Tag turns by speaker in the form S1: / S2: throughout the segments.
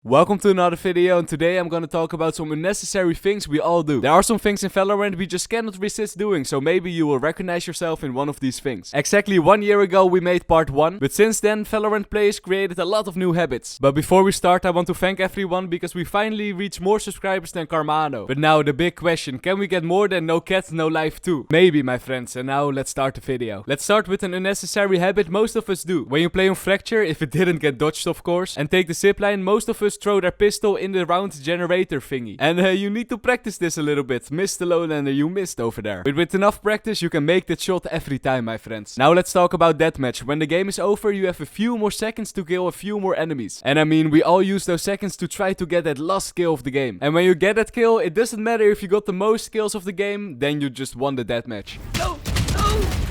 S1: Welcome to another video, and today I'm gonna talk about some unnecessary things we all do. There are some things in Valorant we just cannot resist doing, so maybe you will recognize yourself in one of these things. Exactly 1 year ago we made part 1, but since then Valorant players created a lot of new habits. But before we start, I want to thank everyone because we finally reached more subscribers than Carmano. But now the big question, can we get more than no cat, no life too? Maybe, my friends, and now let's start the video. Let's start with an unnecessary habit most of us do. When you play on Fracture, if it didn't get dodged of course, and take the zipline, most of us throw their pistol in the round generator thingy. And you need to practice this a little bit. Missed the lowlander, you missed over there. But with enough practice, you can make that shot every time, my friends. Now let's talk about deathmatch. When the game is over, you have a few more seconds to kill a few more enemies. And I mean, we all use those seconds to try to get that last kill of the game. And when you get that kill, it doesn't matter if you got the most kills of the game, then you just won the deathmatch. No!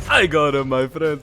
S1: I got him, my friend.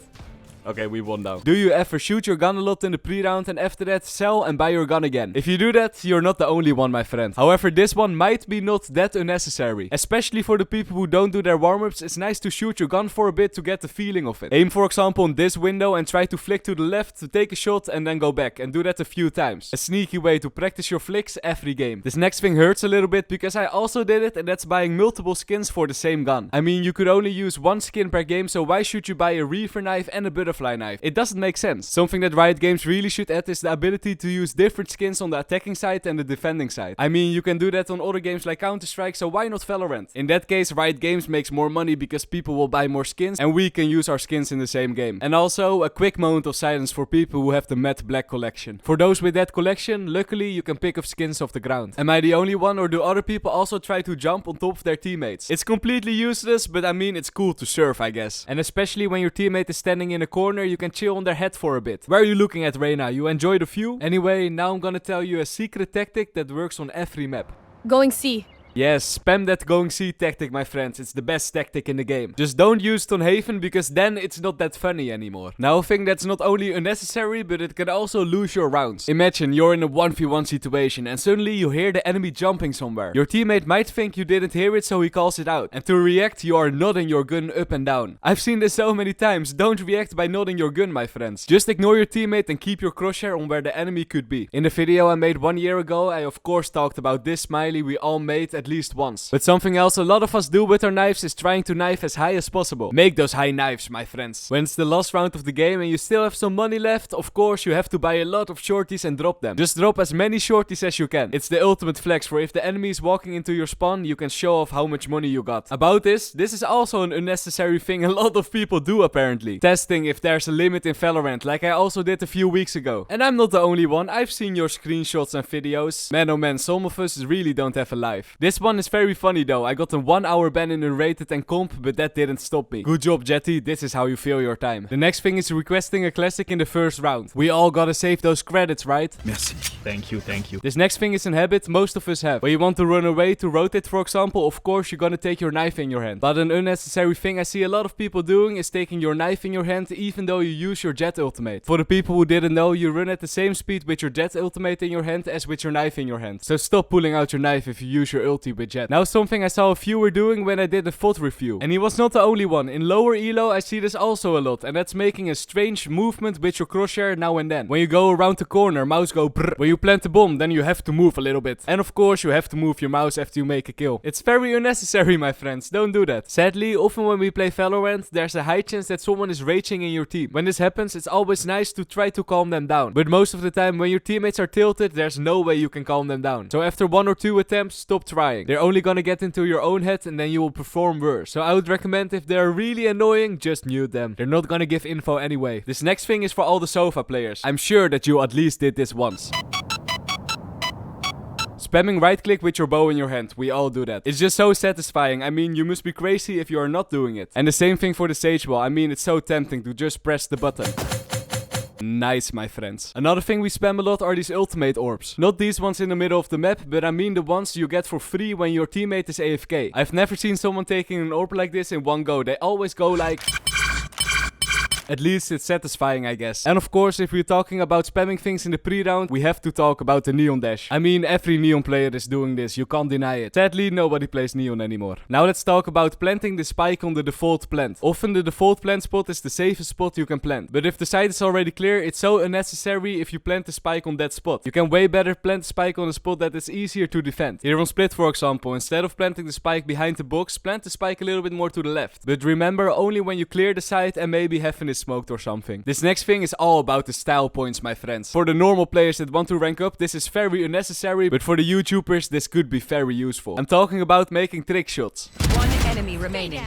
S1: Okay, we won now. Do you ever shoot your gun a lot in the pre-round and after that sell and buy your gun again? If you do that, you're not the only one, my friend. However, this one might be not that unnecessary. Especially for the people who don't do their warm-ups, it's nice to shoot your gun for a bit to get the feeling of it. Aim for example on this window and try to flick to the left to take a shot and then go back, and do that a few times. A sneaky way to practice your flicks every game. This next thing hurts a little bit because I also did it, and that's buying multiple skins for the same gun. I mean, you could only use one skin per game, so why should you buy a reefer knife and a butterfly knife? It doesn't make sense. Something that Riot Games really should add is the ability to use different skins on the attacking side and the defending side. I mean, you can do that on other games like Counter-Strike, so why not Valorant? In that case, Riot Games makes more money because people will buy more skins and we can use our skins in the same game. And also, a quick moment of silence for people who have the Matte Black collection. For those with that collection, luckily you can pick up skins off the ground. Am I the only one, or do other people also try to jump on top of their teammates? It's completely useless, but I mean, it's cool to surf, I guess. And especially when your teammate is standing in a corner, you can chill on their head for a bit. Where are you looking at, Reyna? You enjoy the view? Anyway, now I'm gonna tell you a secret tactic that works on every map.
S2: Going C.
S1: Yes, spam that going C tactic, my friends. It's the best tactic in the game. Just don't use it on Haven, because then it's not that funny anymore. Now, a thing that's not only unnecessary, but it can also lose your rounds. Imagine you're in a 1v1 situation and suddenly you hear the enemy jumping somewhere. Your teammate might think you didn't hear it, so he calls it out. And to react, you are nodding your gun up and down. I've seen this so many times. Don't react by nodding your gun, my friends. Just ignore your teammate and keep your crosshair on where the enemy could be. In the video I made 1 year ago, I of course talked about this smiley we all made at least once. But something else a lot of us do with our knives is trying to knife as high as possible. Make those high knives, my friends. When it's the last round of the game and you still have some money left, of course you have to buy a lot of shorties and drop them. Just drop as many shorties as you can. It's the ultimate flex, for if the enemy is walking into your spawn, you can show off how much money you got. About this is also an unnecessary thing a lot of people do apparently. Testing if there's a limit in Valorant, like I also did a few weeks ago. And I'm not the only one, I've seen your screenshots and videos. Man oh man, some of us really don't have a life. This one is very funny though. I got a 1 hour ban in Unrated and comp, but that didn't stop me. Good job, Jetty, this is how you fill your time. The next thing is requesting a classic in the first round. We all gotta save those credits, right?
S3: Merci. Thank you, thank you.
S1: This next thing is an habit most of us have. When you want to run away to rotate, for example, of course you're gonna take your knife in your hand. But an unnecessary thing I see a lot of people doing is taking your knife in your hand even though you use your jet ultimate. For the people who didn't know, you run at the same speed with your jet ultimate in your hand as with your knife in your hand. So stop pulling out your knife if you use your ulti with jet. Now something I saw a viewer doing when I did a VOD review. And he was not the only one. In lower elo I see this also a lot, and that's making a strange movement with your crosshair now and then. When you go around the corner, mouse go brrr. When you plant the bomb, then you have to move a little bit. And of course you have to move your mouse after you make a kill. It's very unnecessary, my friends. Don't do that. Sadly, often when we play Valorant, there's a high chance that someone is raging in your team. When this happens, it's always nice to try to calm them down. But most of the time when your teammates are tilted, there's no way you can calm them down. So after 1 or 2 attempts, stop trying. They're only gonna get into your own head and then you will perform worse. So I would recommend, if they're really annoying, just mute them. They're not gonna give info anyway. This next thing is for all the sofa players. I'm sure that you at least did this once. Spamming right click with your bow in your hand. We all do that. It's just so satisfying. I mean, you must be crazy if you are not doing it. And the same thing for the sage wall. I mean, it's so tempting to just press the button. Nice, my friends. Another thing we spam a lot are these ultimate orbs. Not these ones in the middle of the map, but I mean the ones you get for free when your teammate is AFK. I've never seen someone taking an orb like this in one go. They always go like... At least it's satisfying, I guess. And of course, if we're talking about spamming things in the pre-round, we have to talk about the Neon dash. I mean, every Neon player is doing this, you can't deny it. Sadly, nobody plays Neon anymore. Now let's talk about planting the spike on the default plant. Often the default plant spot is the safest spot you can plant. But if the site is already clear, it's so unnecessary if you plant the spike on that spot. You can way better plant the spike on a spot that is easier to defend. Here on split, for example, instead of planting the spike behind the box, plant the spike a little bit more to the left. But remember, only when you clear the site and maybe heaven is smoked or something. This next thing is all about the style points, my friends. For the normal players that want to rank up, this is very unnecessary, but for the YouTubers, this could be very useful. I'm talking about making trick shots.
S2: One enemy remaining.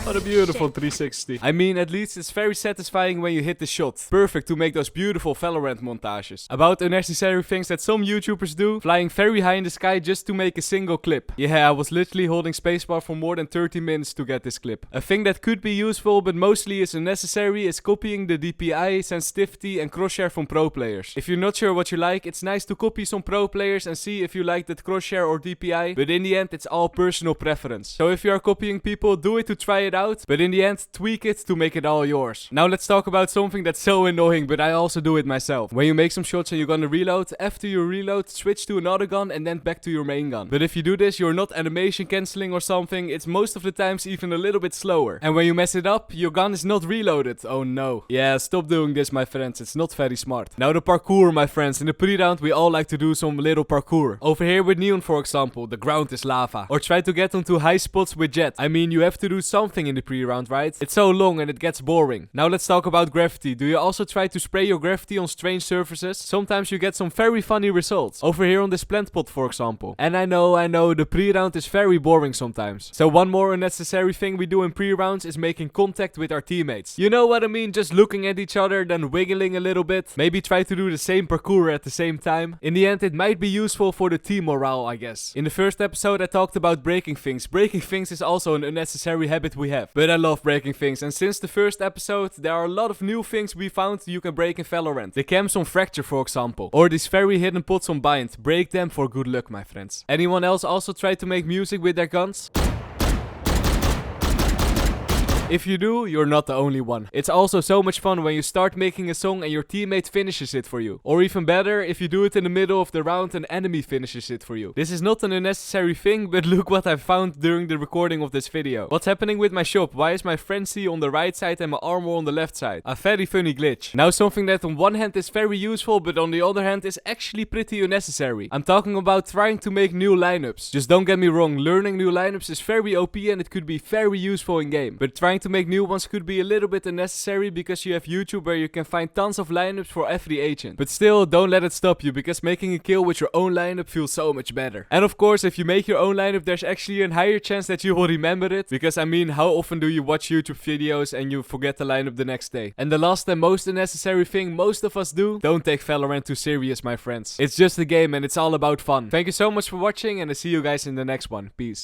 S1: What a beautiful 360. I mean, at least it's very satisfying when you hit the shot. Perfect to make those beautiful Valorant montages. About unnecessary things that some YouTubers do, flying very high in the sky just to make a single clip. Yeah, I was literally holding spacebar for more than 30 minutes to get this clip. A thing that could be useful but mostly is unnecessary is copying the DPI, sensitivity and crosshair from pro players. If you're not sure what you like, it's nice to copy some pro players and see if you like that crosshair or DPI, but in the end it's all personal preference. So if you are copying people, do it to try it out, but in the end tweak it to make it all yours. Now let's talk about something that's so annoying, but I also do it myself. When you make some shots and you're gonna reload, after you reload, switch to another gun and then back to your main gun. But if you do this, you're not animation cancelling or something, it's most of the times even a little bit slower. And when you mess it up, your gun is not reloaded. Oh no. Yeah, stop doing this, my friends, it's not very smart. Now the parkour, my friends. In the pre-round we all like to do some little parkour. Over here with Neon, for example, the ground is lava. Or try to get onto high spots with Jet. I mean, you have to do something in the pre-round, right? It's so long and it gets boring. Now let's talk about graffiti. Do you also try to spray your graffiti on strange surfaces? Sometimes you get some very funny results. Over here on this plant pot, for example. And I know, the pre-round is very boring sometimes. So one more unnecessary thing we do in pre-rounds is making contact with our teammates. You know what I mean? Just looking at each other, then wiggling a little bit. Maybe try to do the same parkour at the same time. In the end, it might be useful for the team morale, I guess. In the first episode, I talked about breaking things. Breaking things is also an unnecessary habit we have. But I love breaking things, and since the first episode, there are a lot of new things we found you can break in Valorant. The cams on Fracture, for example. Or these very hidden pots on Bind. Break them for good luck, my friends. Anyone else also try to make music with their guns? If you do, you're not the only one. It's also so much fun when you start making a song and your teammate finishes it for you. Or even better, if you do it in the middle of the round and enemy finishes it for you. This is not an unnecessary thing, but look what I found during the recording of this video. What's happening with my shop? Why is my frenzy on the right side and my armor on the left side? A very funny glitch. Now something that on one hand is very useful, but on the other hand is actually pretty unnecessary. I'm talking about trying to make new lineups. Just don't get me wrong, learning new lineups is very OP and it could be very useful in game. But trying to make new ones could be a little bit unnecessary because you have YouTube where you can find tons of lineups for every agent. But still, don't let it stop you, because making a kill with your own lineup feels so much better. And of course, if you make your own lineup, there's actually a higher chance that you will remember it. Because I mean, how often do you watch YouTube videos and you forget the lineup the next day? And the last and most unnecessary thing most of us do, don't take Valorant too serious, my friends. It's just a game and it's all about fun. Thank you so much for watching and I see you guys in the next one. Peace.